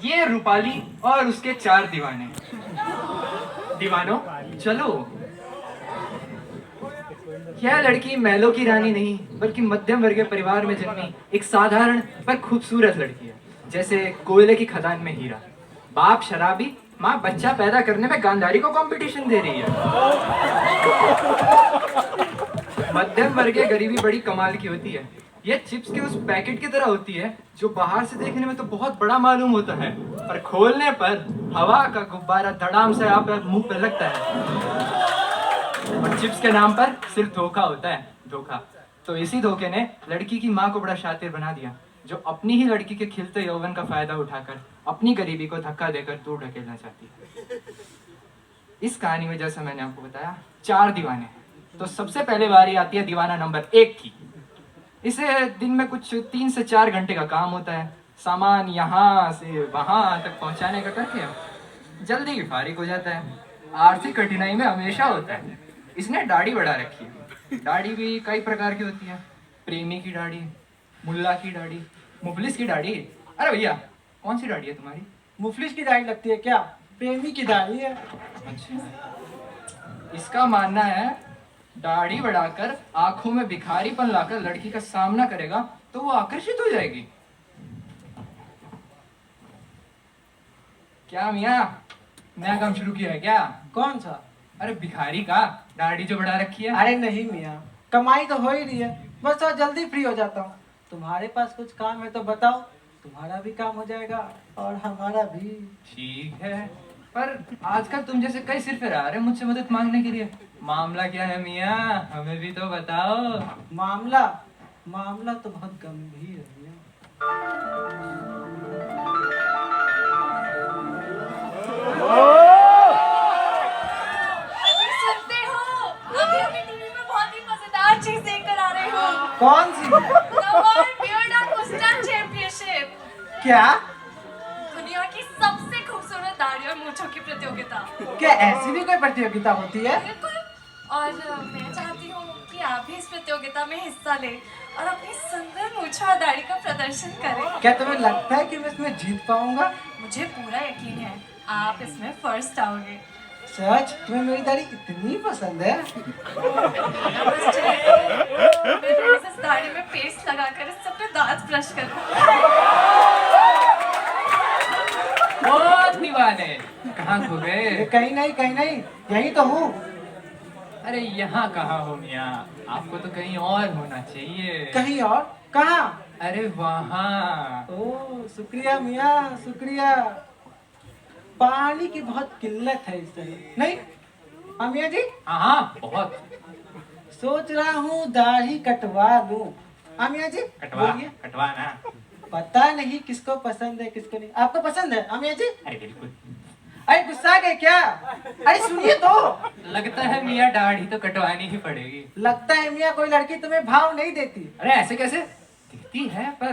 ये रूपाली और उसके 4 दीवाने। दीवानों चलो। यह लड़की महलों की रानी नहीं बल्कि मध्यम वर्गीय परिवार में जन्मी एक साधारण पर खूबसूरत लड़की है, जैसे कोयले की खदान में हीरा। बाप शराबी, माँ बच्चा पैदा करने में गांधारी को कंपटीशन दे रही है। मध्यम वर्गीय गरीबी बड़ी कमाल की होती है। यह चिप्स के उस पैकेट की तरह होती है जो बाहर से देखने में तो बहुत बड़ा मालूम होता है, पर खोलने पर हवा का गुब्बारा धड़ाम से आप मुंह पे लगता है। और चिप्स के नाम पर सिर्फ धोखा होता है, धोखा। तो इसी धोखे ने लड़की की माँ को बड़ा शातिर बना दिया, जो अपनी ही लड़की के खिलते यौवन का फायदा उठाकर अपनी गरीबी को धक्का देकर दूर ढकेलना चाहती है। इस कहानी में जैसा मैंने आपको बताया 4 दीवाने हैं। तो सबसे पहले बारी आती है दीवाना नंबर 1 की। इसे दिन में कुछ 3 से 4 घंटे का काम होता है। सामान यहाँ से वहां तक पहुंचाने का करके जल्दी फारिग हो जाता है। आर्थिक कठिनाई में हमेशा होता है। इसने दाढ़ी बढ़ा रखी है। दाढ़ी भी कई प्रकार की होती है। प्रेमी की दाढ़ी, मुल्ला की दाढ़ी, मुफलिस की दाढ़ी। अरे भैया कौन सी दाढ़ी है तुम्हारी? मुफलिस की दाढ़ी लगती है क्या? प्रेमी की दाढ़ी है। अच्छा। इसका मानना है दाढ़ी बढ़ाकर आंखों में भिखारीपन लाकर लड़की का सामना करेगा तो वो आकर्षित हो जाएगी। क्या मियाँ, नया काम शुरू किया है क्या? कौन सा? अरे भिखारी का, दाढ़ी जो बढ़ा रखी है। अरे नहीं मियाँ, कमाई तो हो ही रही है, बस और जल्दी फ्री हो जाता हूँ। तुम्हारे पास कुछ काम है तो बताओ, तुम्हारा भी काम हो जाएगा और हमारा भी। ठीक है, पर आजकल तुम जैसे कई सिर फिर आ रहे मुझसे मदद मांगने के लिए। मामला क्या है मियाँ, हमें भी तो बताओ। मामला मामला तो बहुत गंभीर है मियाँ। सुनते हो? अभी अभी टीवी में बहुत ही मजेदार चीज देख कर आ रहे हो। कौन सी? The World Beard and Mustache Championship। क्या? दुनिया की सबसे खूबसूरत दाढ़ी और मूंछों की प्रतियोगिता। क्या ऐसी भी कोई प्रतियोगिता होती है? बिल्कुल। और मैं चाहती हूँ कि आप भी इस प्रतियोगिता में हिस्सा लें और अपनी सुंदर मूंछों और दाढ़ी का प्रदर्शन करें। क्या तुम्हें लगता है कि मैं इसमें जीत पाऊंगा? मुझे पूरा यकीन है आप इसमें फर्स्ट आओगे। सच? तुम्हें मेरी दाढ़ी इतनी पसंद है? बस चलिए तो मैं रोज इस दाढ़ी में पेस्ट लगाकर इस सब पे दांत ब्रश करूँ। बहुत दीवाने, कहाँ खो गए? कहीं नहीं, यही तो हूँ। अरे यहाँ कहाँ हो मियाँ, आपको तो कहीं और होना चाहिए। कहीं और? कहाँ? अरे वहाँ। ओह शुक्रिया मियाँ, शुक्रिया। पानी की बहुत किल्लत है इस तरह, नहीं? हाँ मियाँ जी? हाँ बहुत। सोच रहा हूँ दाढ़ी कटवा लूं। हाँ मियाँ जी? कटवा, बोलिए। कटवा ना। पता नहीं किसको पसंद है किसको नहीं। आपको पसंद है? हाँ मियाँ जी? अरे बिल्कुल। अरे गुस्सा गए क्या? अरे सुनिए तो। लगता है मियाँ दाढ़ी तो कटवानी ही पड़ेगी। लगता है मियाँ कोई लड़की तुम्हें भाव नहीं देती। अरे ऐसे कैसे? दिखती है पर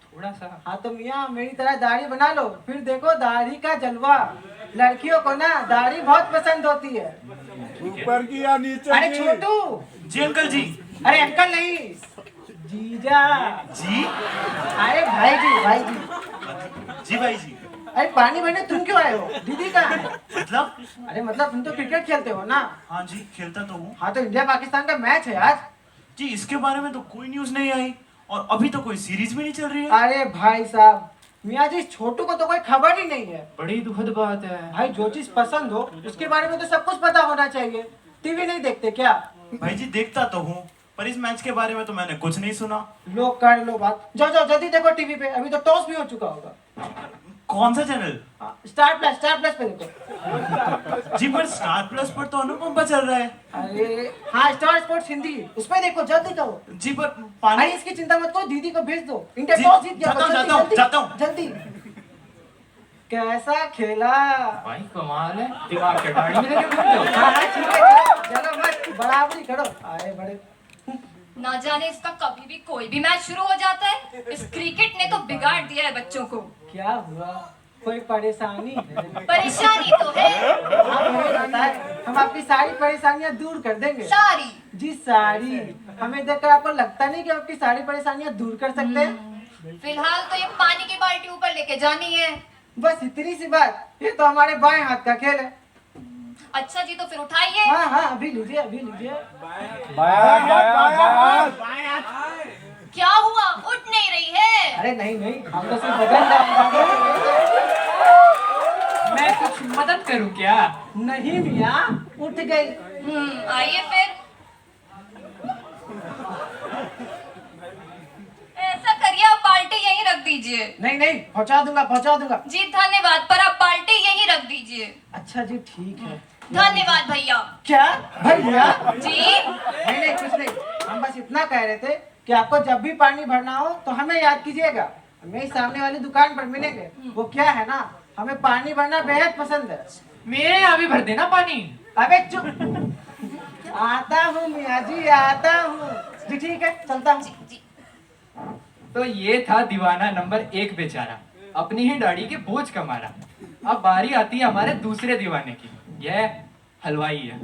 थोड़ा सा। हाँ तो मियाँ मेरी तरह दाढ़ी बना लो, फिर देखो दाढ़ी का जलवा। लड़कियों को ना दाढ़ी बहुत पसंद होती है। ऊपर की या नीचे अरे की? छोटू। जी अंकल जी। अरे अंकल नहीं, जीजा जी। अरे भाई जी। जी भाई जी। अरे पानी भरने तुम क्यों आए हो? दीदी कहाँ है? मतलब? अरे मतलब तुम तो क्रिकेट खेलते हो ना? हाँ जी खेलता तो हूँ। हाँ तो इंडिया पाकिस्तान का मैच है आज। जी इसके बारे में तो कोई न्यूज़ नहीं आई और अभी तो कोई सीरीज भी नहीं चल रही है। अरे भाई साहब, मियाँ जी छोटू को तो कोई खबर ही नहीं है। बड़ी दुखद बात है। भाई जो चीज पसंद हो उसके बारे में तो सब कुछ पता होना चाहिए। टीवी नहीं देखते क्या? भाई जी देखता तो हूँ पर इस मैच के बारे में तो मैंने कुछ नहीं सुना। लो कर लो बात, जाओ जाओ जल्दी देखो टीवी पे, अभी तो टॉस भी हो चुका होगा। कौन सा चैनल? स्टार प्लस पे देखो। जी पर स्टार प्लस पर तो अनुपम चल रहा है। अरे हाँ स्टार स्पोर्ट्स हिंदी, उस पे देखो जल्दी करो। जी पर पानी। अरे इसकी चिंता मत करो, दीदी को भेज दो। इंडिया जी, टॉस जीत गया। जाता हूँ। जल्दी। कैसा खेला? भाई कमाल है, दिमाग के दाढ़ी में लगे घूमते हो। हाँ ठीक है, चलो मत बराबरी करो। आए बड़े। ना जाने इसका कभी भी कोई भी मैच शुरू हो जाता है। इस क्रिकेट ने तो बिगाड़ दिया है बच्चों को। क्या हुआ? कोई परेशानी है? परेशानी तो है। हाँ हमें पता है, हम आपकी सारी परेशानियां दूर कर देंगे। सारी? जी सारी। हमें देखकर आपको लगता नहीं कि आप आपकी सारी परेशानियां दूर कर सकते हैं? फिलहाल तो ये पानी की बाल्टी ऊपर लेके जानी है। बस इतनी सी बात, ये तो हमारे बाएं हाथ का खेल है। अच्छा जी, तो फिर उठाइए। हाँ हाँ, अभी लीजिए अभी लीजिए। क्या हुआ, उठ नहीं रही है? अरे नहीं नहीं, हम तो सिर्फ बदल रहे मैं कुछ मदद करूं क्या? नहीं मियाँ, उठ गई। आइए फिर। ऐसा करिए, आप बाल्टी यहीं रख दीजिए। नहीं नहीं, पहुँचा दूंगा। जी धन्यवाद, पर आप बाल्टी यहीं रख दीजिए। अच्छा जी ठीक है। धन्यवाद भैया। क्या भैया? जी नहीं नहीं, कुछ नहीं, हम बस इतना कह रहे थे कि आपको जब भी पानी भरना हो तो हमें याद कीजिएगा। मेरी सामने वाली दुकान पर मिलेंगे। वो क्या है ना, हमें पानी भरना बेहद पसंद है। मेरे यहाँ भी भर देना पानी। अबे चुप। आता हूँ मियाँ जी, आता हूँ जी। ठीक है, चलता हूँ। जी। तो ये था दीवाना नंबर 1 बेचारा, अपनी ही दाढ़ी के बोझ का मारा। अब बारी आती है हमारे दूसरे दीवाने की। यह हलवाई है।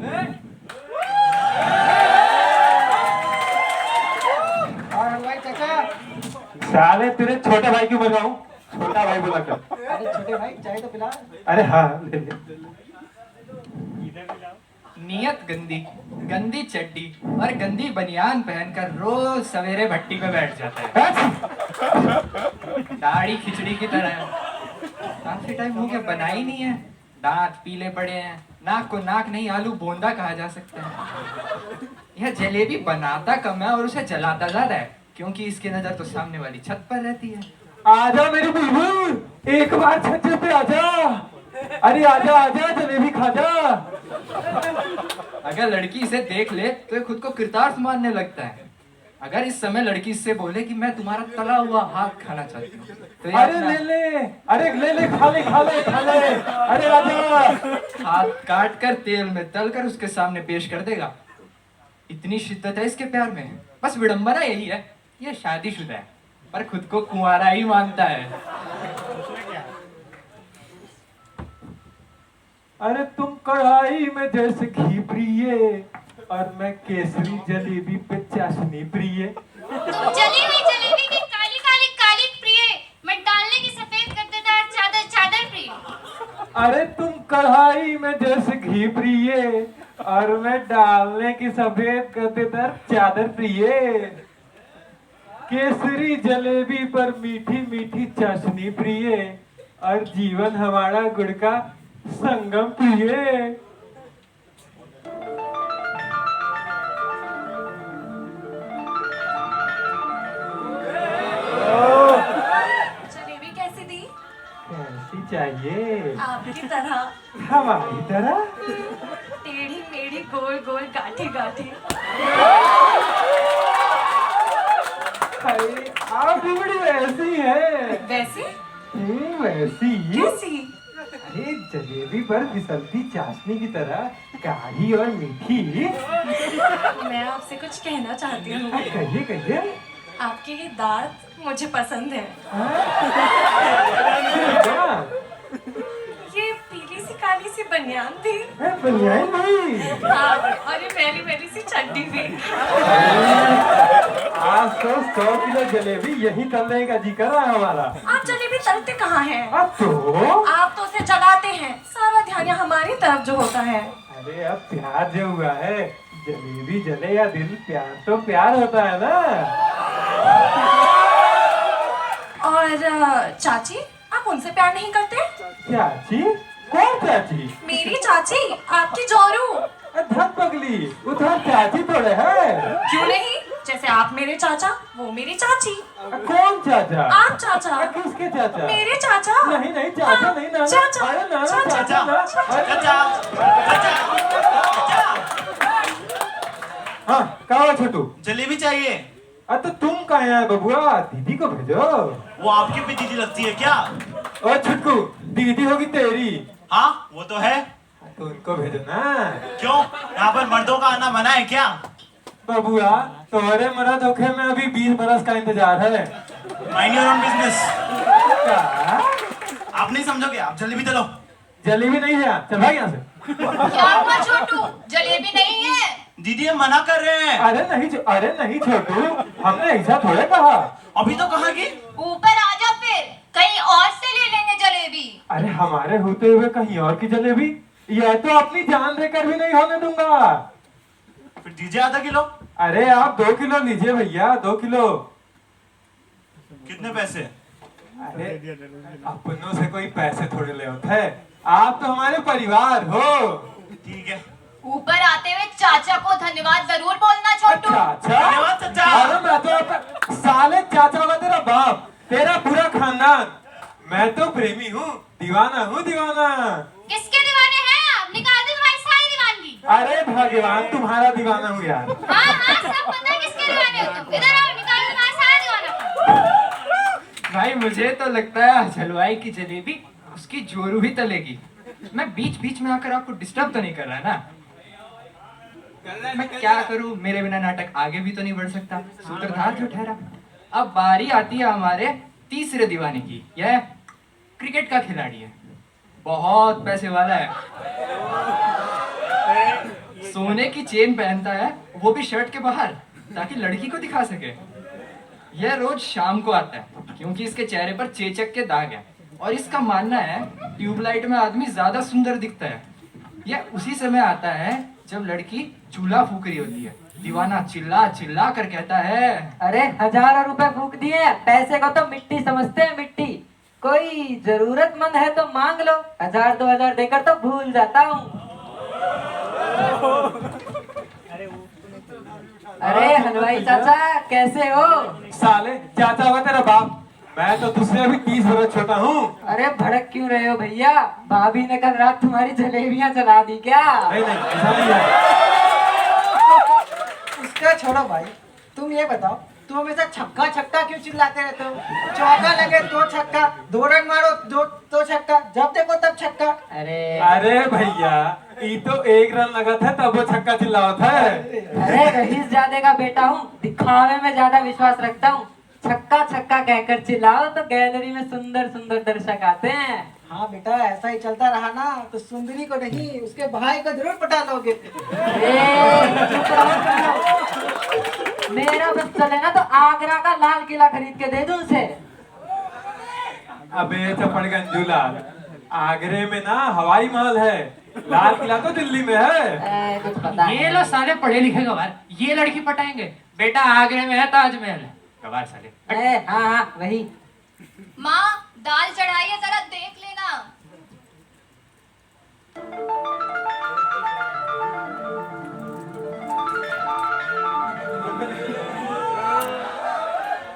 और हलवाई चाचा। साले तेरे छोटे भाई क्यों बनाऊं? छोटा भाई बोला कर। अरे छोटे भाई, चाय तो पिला। अरे हाँ ले ले। नियत गंदी, गंदी चड्डी और गंदी बनियान पहनकर रोज सवेरे भट्टी पे बैठ जाता है। दाढ़ी खिचड़ी की तरह है। काफी टाइम हो गया बनाई नहीं है। दांत पीले पड़े हैं, नाक को नाक नहीं आलू बोंदा कहा जा सकता है। यह जलेबी बनाता कम है और उसे जलाता ज्यादा है, क्योंकि इसकी नजर तो सामने वाली छत पर रहती है। आजा मेरी बुलबुल, एक बार छज्जे पे आजा। अरे आजा आजा, जलेबी खा जा। अगर लड़की इसे देख ले तो ये खुद को कृतार्थ मानने लगता है। अगर इस समय लड़की इससे बोले कि मैं तुम्हारा तला हुआ हाथ खाना चाहती हूँ तो ये अरे अपना ले ले, अरे ले ले, खा ले खा ले खा ले। अरे आजा। हाथ काट कर तेल में तल कर उसके सामने पेश कर देगा। इतनी शिद्दत है इसके प्यार में। बस विडंबना यही है, ये शादीशुदा है पर खुद को कुंवारा ही मानता है। अरे तुम कढ़ाई में जैसे घी प्रिय और मैं केसरी जलेबी पे चाशनी प्रिय। जलेबी जलेबी की काली काली काली प्रिय, मैं डालने की सफेद गद्देदार चादर चादर प्रिय। अरे तुम कढ़ाई में जैसे घी प्रिय और मैं डालने की सफेद गद्देदार चादर प्रिय। केसरी जलेबी पर मीठी मीठी चाशनी प्रिय और जीवन हमारा गुड़ का संगम प्रिय। जलेबी कैसी दी? कैसी चाहिए? आपकी तरह, हमारी तरह? टेढ़ी मेढ़ी गोल गोल गाठी गाठी। अरे आप भी बड़ी वैसी है। वैसी? वैसी? कैसी? अरे जलेबी पर फिसलती चाशनी की तरह गाढ़ी और मीठी। मैं आपसे कुछ कहना चाहती हूँ। कहिए कहिए। आपके ये दांत मुझे पसंद है। हाँ? ये पीली सी काली सी बनियान थी। बनियान नहीं। हाँ, और ये मैली मैली सी चड्डी भी। आज तो 100 किलो जलेबी यही तलने का जी कर रहा है हमारा। आप जलेबी तलते कहाँ हैं? अब तो आप तो उसे जलाते हैं। सारा ध्यान यहाँ हमारी तरफ जो होता है। अरे अब प्यार जो हुआ है, जलेबी जले या दिल, प्यार तो प्यार होता है ना। और चाची, आप उनसे प्यार नहीं करते? चाची? कौन चाची? मेरी चाची, आपकी जोरू। धत पगली, उधर चाची थोड़े है। क्यों नहीं? जैसे आप मेरे चाचा, वो मेरी चाची। कौन चाचा? आप चाचा। किसके चाचा? मेरे चाचा। नहीं नहीं चाचा हाँ, नहीं, नाना। चाचा। अरे नाना, चाचा। चाचा ना। हाँ कहाँ हो छोटू? जलेबी चाहिए। अरे तो तुम कहाँ है बबुआ? दीदी को भेजो। वो आपकी भी दीदी लगती है क्या? ओ छुटकू, दीदी होगी तेरी। हाँ वो तो है। तो उनको भेजो ना। क्यों, यहाँ पर मर्दों का आना मना है क्या? बबुआ तुम्हारे मर्द होखे में अभी 20 बरस का इंतजार है। Mind your own business. क्या? आप नहीं समझोगे, आप जलेबी तलो। जलेबी नहीं है, चल भाग यहाँ से। क्या हुआ छोटू? जलेबी नहीं है। दीदी हम मना कर रहे हैं। अरे नहीं छोटू, हमने ऐसा थोड़े कहा। अभी तो कहा कि ऊपर आ जा फिर। कहीं और से ले लेंगे जलेबी। अरे हमारे होते हुए कहीं और की जलेबी, यह तो अपनी जान देकर भी नहीं होने दूंगा। फिर दीजिए आधा किलो। अरे आप 2 किलो लीजिए भैया, 2 किलो। कितने पैसे? अरे अपनों से कोई पैसे थोड़े ले होते है, आप तो हमारे परिवार हो। ठीक है। ऊपर आते हुए चाचा को धन्यवाद जरूर बोलना छोटू। धन्यवाद चाचा। अरे मैं तो साले चाचा होगा तेरा बाप, तेरा पूरा खानदान। मैं तो प्रेमी हूँ, दीवाना हूँ, दीवाना। किसके दीवाने हैं आप? निकाल दो तुम्हारी सारी दीवानगी। अरे भगवान, तुम्हारा दीवाना हूँ यार। हाँ हाँ, सब पता है किसके दीवाने हो तुम। इधर आओ, निकालो तुम्हारा सारा दीवाना। भाई मुझे तो लगता है हलवाई की जलेबी उसकी जोरू ही तलेगी। मैं बीच बीच में आकर आपको डिस्टर्ब तो नहीं कर रहा ना? मैं क्या करूं, मेरे बिना नाटक आगे भी तो नहीं बढ़ सकता। सूत्रधार जो ठहरा। अब बारी आती है हमारे तीसरे दीवाने की। यह क्रिकेट का खिलाड़ी है, बहुत पैसे वाला है, सोने की चेन पहनता है, वो भी शर्ट के बाहर, ताकि लड़की को दिखा सके। यह रोज शाम को आता है क्योंकि इसके चेहरे पर चेचक के दाग हैं और इसका मानना है ट्यूबलाइट में आदमी ज्यादा सुंदर दिखता है। यह उसी समय आता है जब लड़की चूल्हा फूक रही होती है। दीवाना चिल्ला चिल्ला कर कहता है, अरे हजारों रुपए फूक दिए, पैसे को तो मिट्टी समझते हैं, मिट्टी। कोई जरूरतमंद है तो मांग लो, 1000-2000 देकर तो भूल जाता हूँ। अरे हलवाई चाचा कैसे हो? साले चाचा होगा तेरा बाप, मैं तो तुझसे अभी 30 वर्ष छोटा हूँ। अरे भड़क क्यों रहे हो भैया? भाभी ने कल रात तुम्हारी जलेबियां चला दी क्या? नहीं नहीं, ऐसा नहीं है। उसका छोड़ो भाई, तुम ये बताओ, तुम हमेशा छक्का छक्का क्यों चिल्लाते रहते हो? चौका लगे तो छक्का, 2 रन मारो तो छक्का, जब देखो तब छक्का। अरे भैया, ये तो 1 रन लगा था तब वो छक्का चिल्लाया था। अरे रईस जादे का बेटा हूँ, दिखावे में ज्यादा विश्वास रखता हूँ। छक्का छक्का कहकर चिल्लाओ तो गैलरी में सुंदर सुंदर दर्शक आते हैं। हाँ बेटा, ऐसा ही चलता रहा ना तो सुंदरी को नहीं, उसके भाई को जरूर पटा लोगे। चुप रहो, चुप रहो। मेरा बस चले ना तो आगरा का लाल किला खरीद के दे दूं उसे। अबे चपड़गंजू लाल, आगरे में ना हवाई महल है, लाल किला तो दिल्ली में है। कुछ पता ये लो साले पढ़े लिखे गवार, ये लड़की पटाएंगे। बेटा आगरे में है ताजमहल है, गवार साले। हाँ हाँ वही। माँ दाल चढ़ाई है, जरा देख लेना।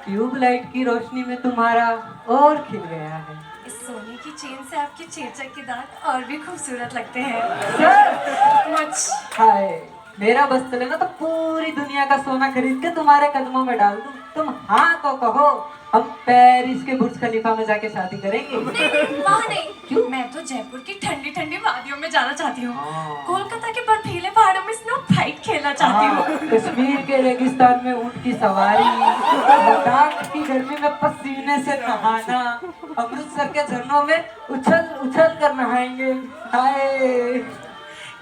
ट्यूबलाइट की रोशनी में तुम्हारा और खिल गया है। इस सोने की चेन से आपके चेचक के दाग और भी खूबसूरत लगते हैं। सर मुझ हाय, मेरा बस चले ना तो पूरी दुनिया का सोना खरीद के तुम्हारे कदमों में डाल दूं। तुम हाँ तो कहो, हम पेरिस के बुर्ज खलीफा में जाके शादी करेंगे। वहाँ नहीं, क्यों? मैं तो जयपुर की ठंडी ठंडी वादियों में जाना चाहती हूँ। कोलकाता के बर्फीले पहाड़ों में स्नो फाइट खेलना चाहती हूँ। कश्मीर के रेगिस्तान में ऊंट की सवारी, लद्दाख की गर्मी में पसीने से नहाना, अमृतसर के झरनों में उछल उछल कर नहाएंगे। हाय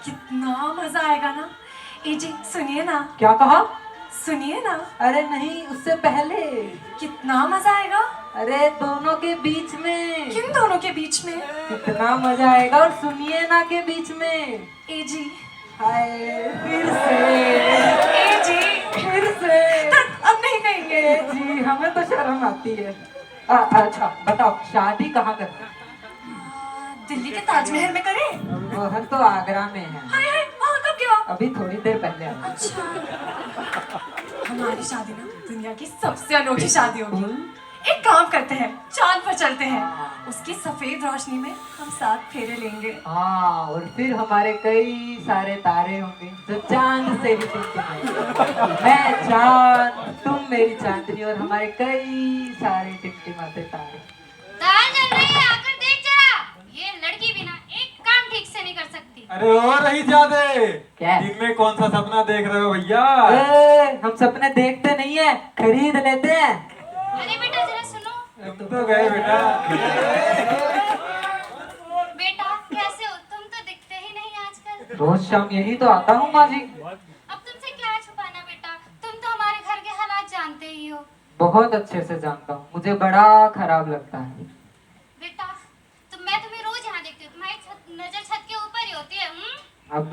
कितना मजा आएगा ना। ए जी सुनिए ना। क्या कहा? सुनिए ना। अरे नहीं, उससे पहले कितना मजा आएगा। अरे दोनों के बीच में। किन दोनों के बीच में? कितना मजा आएगा और सुनिए ना के बीच में। ए जी हाय फिर से। ए जी फिर से। अब नहीं कहेंगे। ए जी हमें तो शर्म आती है। अच्छा बताओ, शादी कहाँ करना? दिल्ली के ताजमहल में करें? वह तो आगरा में है। हाय हाय, वहाँ कब गया? अभी थोड़ी देर पहले आया। अच्छा, हमारी शादी ना दुनिया की सबसे अनोखी शादी होगी। एक काम करते हैं, चांद पर चलते हैं। उसकी सफेद रोशनी में हम 7 फेरे लेंगे। हाँ, और फिर हमारे कई सारे तारे होंगे जो चांद से ही टिमटिमाते। मैं चांद, तुम मेरी चांदनी और हमारे कई सारे टिमटिमाते तारे। दाल जल रही है, आकर देख जरा। ये लड़की बिना एक काम ठीक से नहीं कर सकती। अरे और रही जादे, क्या? दिन में कौन सा सपना देख रहे हो भैया? हम सपने देखते नहीं है, खरीद लेते हैं। अरे बेटा जरा सुनो। तुम तो गए बेटा। बेटा कैसे हो? तुम तो दिखते ही नहीं आजकल। रोज शाम यही तो आता हूँ माँ जी। अब तुमसे क्या छुपाना बेटा, तुम तो हमारे घर के हालात जानते ही हो। बहुत अच्छे से जानता हूँ, मुझे बड़ा खराब लगता है। अब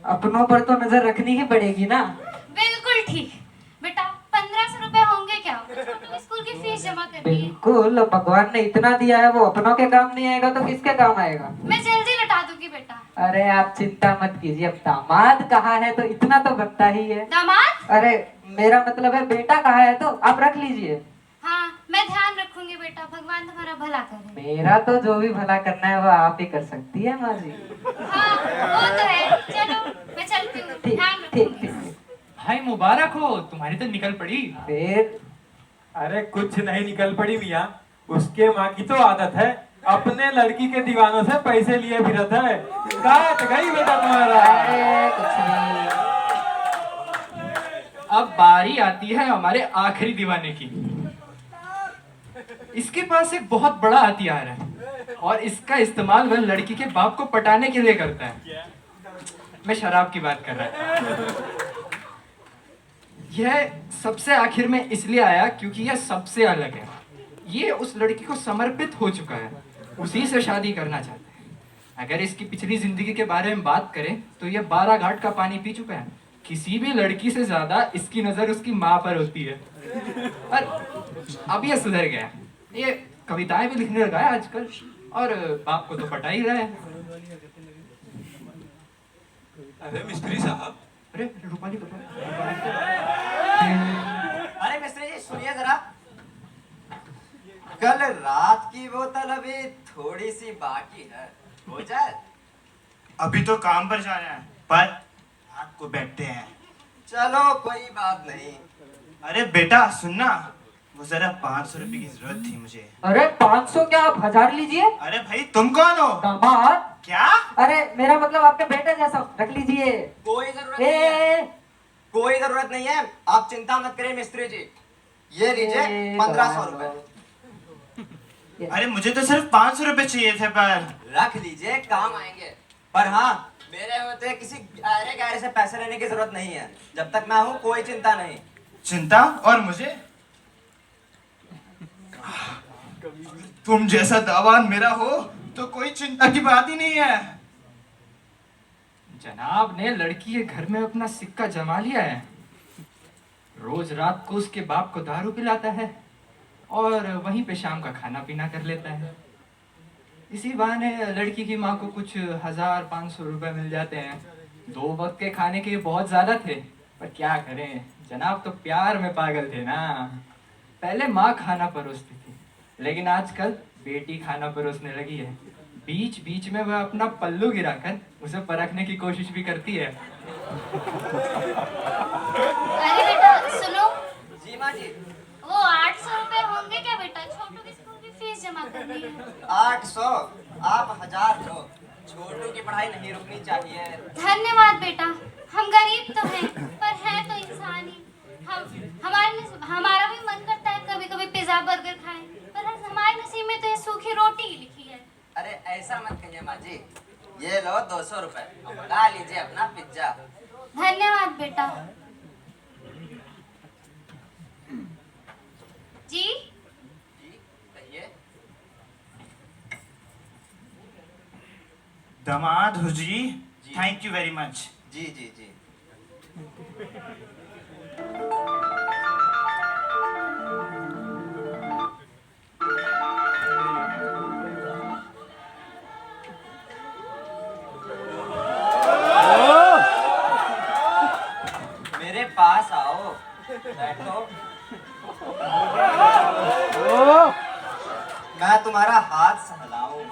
अपनों पर तो नजर रखनी ही पड़ेगी ना। बिल्कुल ठीक। बेटा 1500 रुपए होंगे क्या? छोटू स्कूल की फीस जमा करनी है। बिल्कुल, अब भगवान ने इतना दिया है, वो अपनों के काम नहीं आएगा तो किसके काम आएगा? मैं जल्दी लौटा दूंगी बेटा। अरे आप चिंता मत कीजिए, अब दामाद कहाँ है तो इतना तो बनता ही है। दामाद? अरे मेरा मतलब है बेटा कहाँ है तो आप रख लीजिए। हाँ मैं ध्यान रखूंगी बेटा, भगवान तुम्हारा भला करे। मेरा तो जो भी भला करना है वो आप ही कर सकती है माँ जी। हाँ वो तो है। चलो मैं चलती हूँ, ठीक ध्यान ठीक रखूंगी। ठीक। भाई मुबारक हो, तुम्हारी तो निकल पड़ी। फिर अरे कुछ नहीं निकल पड़ी मियाँ, उसके माँ की तो आदत है अपने लड़की के दीवानों से पैसे लिए फिरत है। काट गई बेटा तुम्हारा। अरे कुछ नहीं। अब बारी आती है हमारे आखिरी दीवाने की। इसके पास एक बहुत बड़ा हथियार है और इसका इस्तेमाल वह लड़की के बाप को पटाने के लिए करता है। मैं शराब की बात कर रहा था। यह सबसे आखिर में इसलिए आया क्योंकि यह सबसे अलग है। ये उस लड़की को समर्पित हो चुका है, उसी से शादी करना चाहता है। अगर इसकी पिछली जिंदगी के बारे में बात करें तो यह 12 घाट का पानी पी चुका है। किसी भी लड़की से ज्यादा इसकी नजर उसकी माँ पर होती है। और अब यह सुधर गया, ये कविताएं भी लिखने लगा है आजकल और बाप को तो पटा ही रहा है। अरे मिस्त्री साहब, अरे रूपाली कपूर। अरे मिस्त्री जी सुनिए जरा, कल रात की बोतल अभी थोड़ी सी बाकी है, हो जाए? अभी तो काम पर जाना है, पर रात को बैठते हैं। चलो कोई बात नहीं। अरे बेटा सुनना, वो जरा 500 रुपए की जरूरत थी मुझे। अरे 500 क्या, आप 1000 लीजिए। अरे भाई तुम कौन हो? दामाद। क्या? अरे मेरा मतलब आपके बेटे जैसा, रख लीजिए। कोई जरूरत नहीं है, कोई जरूरत नहीं है, आप चिंता मत करिए मिस्त्री जी। ये लीजिए 1500 रुपए। अरे मुझे तो सिर्फ 500 रुपए चाहिए थे, पर रख लीजिए, काम आएंगे। पर हाँ, मेरे होते किसी गहरे गहरे से पैसे लेने की जरूरत नहीं है। जब तक मैं हूँ कोई चिंता नहीं। चिंता? और मुझे? तुम जैसा दावान मेरा हो तो कोई चिंता की बात ही नहीं है। जनाब ने लड़की के घर में अपना सिक्का जमा लिया है। रोज रात को उसके बाप को दारू पिलाता है और वहीं पे शाम का खाना पीना कर लेता है। इसी बहाने लड़की की माँ को कुछ 1500 रुपए मिल जाते हैं। 2 वक्त के खाने के बहुत ज्यादा थे, पर क्या करें, जनाब तो प्यार में पागल थे ना। पहले माँ खाना परोसती थी, लेकिन आजकल बेटी खाना परोसने लगी है। बीच बीच में वह अपना पल्लू गिराकर उसे परखने की कोशिश भी करती है। अरे बेटा सुनो। जी माँ जी। वो 800 रुपए होंगे क्या बेटा? छोटू की स्कूल की फीस जमा करनी है। 800? आप 1000 दो, छोटू की पढ़ाई नहीं रुकनी चाहिए। धन्यवाद बेटा, हम गरीब तो हैं पर हैं तो इंसान ही। हमारा भी मन करता है कभी कभी पिज्जा बर्गर खाएं, पर हमारे नसीब में तो ये सूखी रोटी ही लिखी है। अरे ऐसा मत कहिए माँ जी, ये लो 200 रुपए, ला लीजिए अपना पिज्जा। धन्यवाद बेटा। जी कहिए। दामाद हुजी, थैंक यू वेरी मच। जी जी जी। मेरे पास आओ, बैठो। मैं तुम्हारा हाथ सहलाऊं,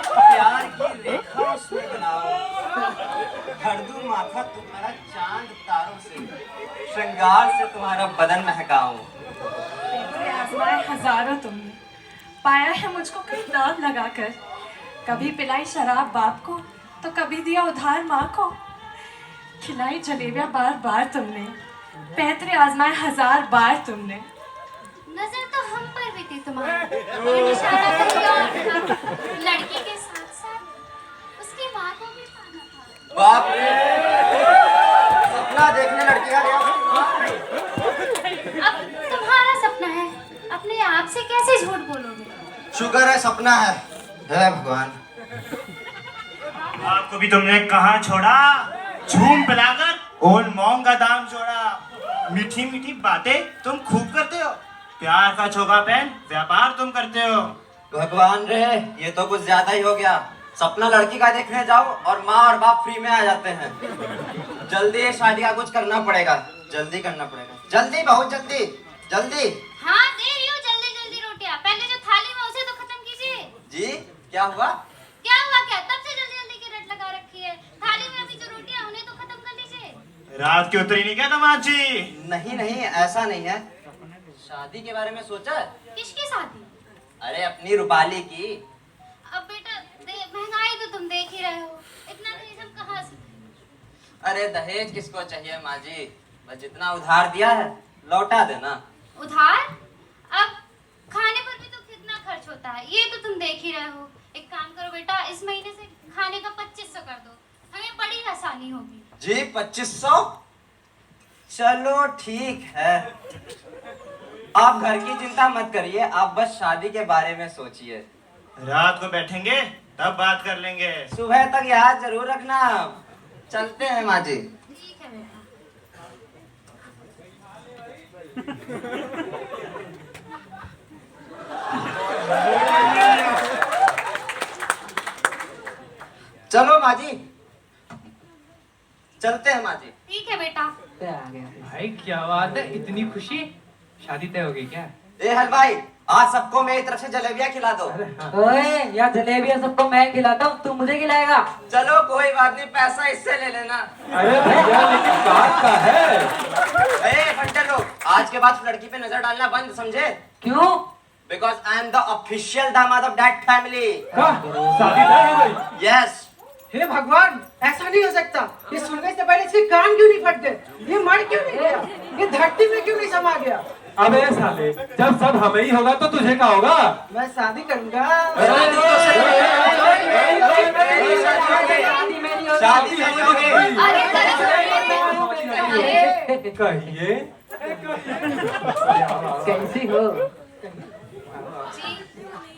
प्यार की रेखा उसमें बनाऊं, भर दूं माथा तुम्हारा चांद तारों से, श्रृंगार से तुम्हारा बदन महकाऊं। आजमाए हजारों तुमने, पाया है मुझको कई दाग लगाकर। कभी पिलाई शराब बाप को तो कभी दिया उधार माँ को। खिलाई जलेबियाँ बार बार तुमने, पैतरे आजमाए 1000 बार तुमने। नजर तो हम पर भी थी तुम्हारी, लेकिन इशारा कहीं और था। लड़की के साथ साथ उसकी माँ को भी पाना था। बाप रे, सपना देखने लड़की का गया। अब तुम्हारा सपना है, अपने आप से कैसे झूठ बोलोगे? शुक्र है सपना है। हे भगवान, आपको भी तुमने कहाँ छोड़ा? झूम पिलाकर ओन मोंग का दाम छोड़ा। मीठी मीठी बातें तुम खूब करते हो, प्यार का छोगा पहन व्यापार तुम करते हो। भगवान रे, ये तो कुछ ज्यादा ही हो गया। सपना लड़की का देखने जाओ और माँ और बाप फ्री में आ जाते हैं। जल्दी ये शादी का कुछ करना पड़ेगा, जल्दी करना पड़ेगा, जल्दी, बहुत जल्दी, जल्दी। हाँ दे रही हूँ जल्दी जल्दी रोटियां। पहले जो थाली में उसे तो खत्म कीजिए। जी क्या हुआ? क्या हुआ क्या? तब से जल्दी जल्दी की रट लगा रखी है। थाली में अभी जो रोटियां उन्हें तो खत्म कर लीजिए। रात की उतरी नहीं क्या दामाद जी? नहीं नहीं, ऐसा नहीं है। शादी के बारे में सोचा? किसकी शादी? अरे अपनी रूपाली की। अब बेटा महंगाई तो तुम देख ही रहे हो, इतना दहेज हम कहाँ से दें? अरे दहेज किसको चाहिए माँ जी, बस जितना उधार दिया है लौटा देना। उधार? अब खाने पर भी तो कितना खर्च होता है, ये तो तुम देख ही रहे हो। एक काम करो बेटा, इस महीने से खाने का 2500 कर दो, हमें बड़ी आसानी होगी। जी 2500? चलो ठीक है। आप घर की चिंता मत करिए, आप बस शादी के बारे में सोचिए। रात को बैठेंगे तब बात कर लेंगे। सुबह तक याद जरूर रखना। चलते हैं माँ जी। ठीक है बेटा। चलो माँ जी, चलते हैं माँ जी। ठीक है बेटा। आ गया। भाई क्या बात है, इतनी खुशी। शादी तय हो गई क्या? ए हलवाई, आज सबको मेरी तरफ से जलेबियाँ खिला दो। ओए यार, जलेबियां सबको मैं खिलाता हूँ, तू मुझे खिलाएगा? चलो कोई बात नहीं, पैसा इससे ले लेना। अरे भैया लेकिन बात का है। ए फट्टे लोग, आज के बाद लड़की पे नजर डालना बंद, समझे? क्यों? Because I am the official दामाद ऑफ दैट फैमिली। शादी तय हो गई? यस। हे भगवान, ऐसा नहीं हो सकता। ये सुनने से पहले इसके कान क्यों नहीं फट गए? ये मर क्यों नहीं गया? ये धरती में क्यों नहीं समा गया? अबे साले, जब सब हमें ही होगा तो तुझे क्या होगा? मैं शादी करूंगा। शादी नहीं होगी। कहिए कैसी हो? जी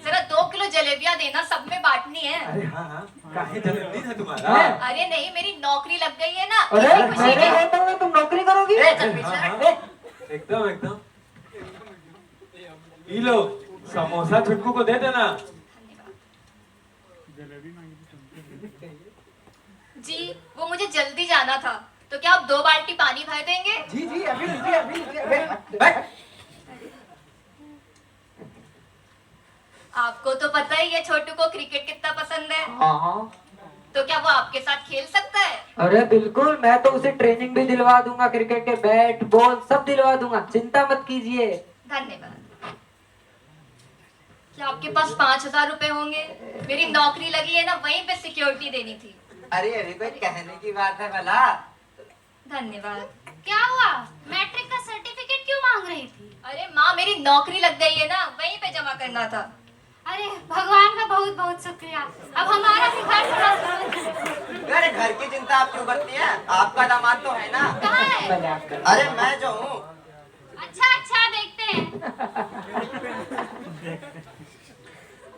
जरा 2 किलो जलेबियां देना, सब में बांटनी है। अरे हाँ हाँ, काहे जन्मदिन है तुम्हारा? अरे नहीं, मेरी नौकरी लग गई है ना, अरे इसी खुशी मेरे में। होते हुए तुम नौकरी करोगी? चल पीछे हट। एकदम एकदम। ई लो, समोसा छुटकू को दे देना। जी वो मुझे जल्दी जाना था, तो क्या आप 2 बाल्टी पानी भर देंगे? जी जी, अभी लीजिए, अभी लीजिए। बैठ। आपको तो पता ही है छोटू को क्रिकेट कितना पसंद है, हाँ। तो क्या वो आपके साथ खेल सकता है? अरे बिल्कुल, मैं तो उसे ट्रेनिंग भी दिलवा दूंगा, क्रिकेट के बैट बॉल सब दिलवा दूंगा, चिंता मत कीजिए। धन्यवाद। क्या आपके पास 5000 रुपए होंगे? मेरी नौकरी लगी है ना, वहीं पे सिक्योरिटी देनी थी। अरे अरे कोई कहने की बात है भला। धन्यवाद। क्या हुआ? मैट्रिक का सर्टिफिकेट क्यों मांग रही थी? अरे माँ, मेरी नौकरी लग गई है ना, वहीं पे जमा करना था। अरे भगवान का बहुत बहुत शुक्रिया, अब हमारा भी घर थोड़ा। अरे घर की चिंता आप क्यों करती हैं? आपका दामाद तो है ना। कहाँ है? अरे मैं जो हूँ। अच्छा देखते हैं।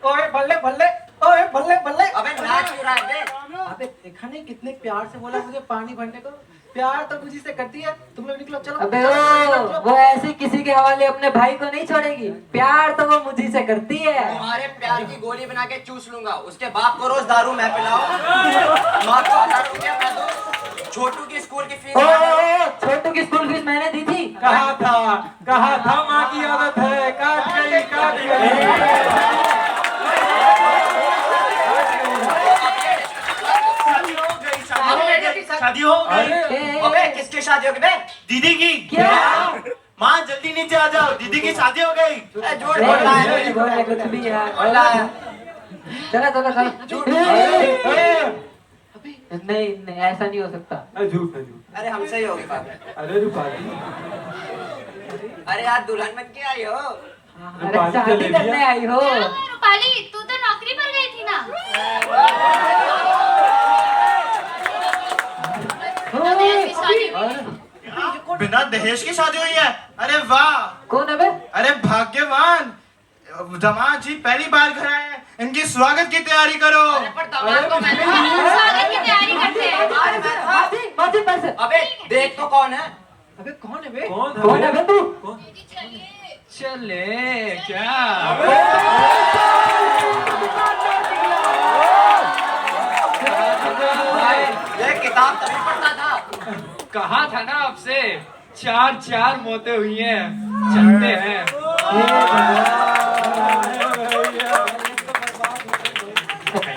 ओए बल्ले बल्ले, ओए बल्ले बल्ले। अबे नाच क्यों रहा है बे? अबे देखा नहीं कितने प्यार से बोला मुझे पानी भरने को। प्यार तो मुझी से करती है। तुम लोग निकलो, चलो। अबे वो ऐसे किसी के हवाले अपने भाई को नहीं छोड़ेगी। प्यार तो वो मुझी से करती है। तुम्हारे प्यार की गोली बना के चूस लूंगा, उसके बाप को रोज दारू मैं पिलाऊं, माँ को 1000 रुपया मैं दूं, छोटू की स्कूल की फीस। छोटू की स्कूल फीस मैंने दी थी। कहा था माँ की आदत है, काट गई काट गई। शादी हो गई। अबे किसकी शादी होगी बे? दीदी की। क्या? माँ जल्दी नीचे आ जाओ, दीदी की शादी हो गई। झूठ बोल रहा है। बोल रहा कुछ भी यार। बोल रहा है। चलो चलो चलो। नहीं नहीं, ऐसा नहीं हो सकता। झूठ है झूठ। अरे हमसे ही होगी बात। अरे रूपाली, अरे यार दुल्हन बन के आई हो। अरे शादी करने आई हो। क्या हुआ रूपाली, तू तो नौकरी पर गई थी ना? अभी ऐसी शादी हुई। बिना दहेज की शादी हुई है? अरे वाह। कौन है बे? अरे भाग्यवान, दामाद जी पहली बार घर आए हैं, इनकी स्वागत की तैयारी करो। स्वागत की तैयारी करते हैं। माजी पैसे। अबे देख तो कौन है। अबे कौन है बे? कौन है बे तू? चले क्या? ये किताब तभी पढ़ता था। कहा था ना आपसे, 4 मौतें हुई हैं, चलते हैं।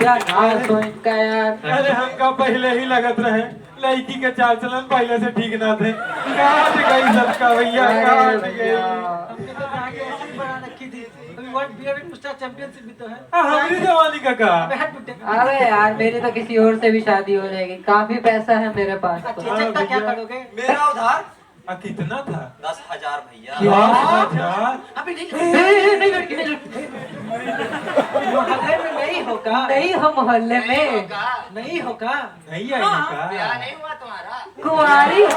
क्या नाम सो इनका यार। अरे हमका पहले ही लगत रहे लड़की के चाल चलन पहले से ठीक ना थे। काट गई सबका भैया, काट गई। हमने तो आगे ऐसे ही बना रखी थी। अभी world beard and moustache championship भी तो है। हमारी जवानी का का। अबे हट बुड्ढे। अबे यार मेरी तो किसी और से भी शादी हो जाएगी, काफी पैसा है मेरे पास तो। चेचक का क्या करोगे? मेरा उधार कितना था? 10,000 भैया। 10,000? अभी नहीं नहीं लड़की नहीं मोहल्ले में नहीं होगा। नहीं हम मोहल्ले में नहीं होगा। नहीं आएगी का? ब्याह नहीं हुआ तुम्हारा। कुंवारी हो।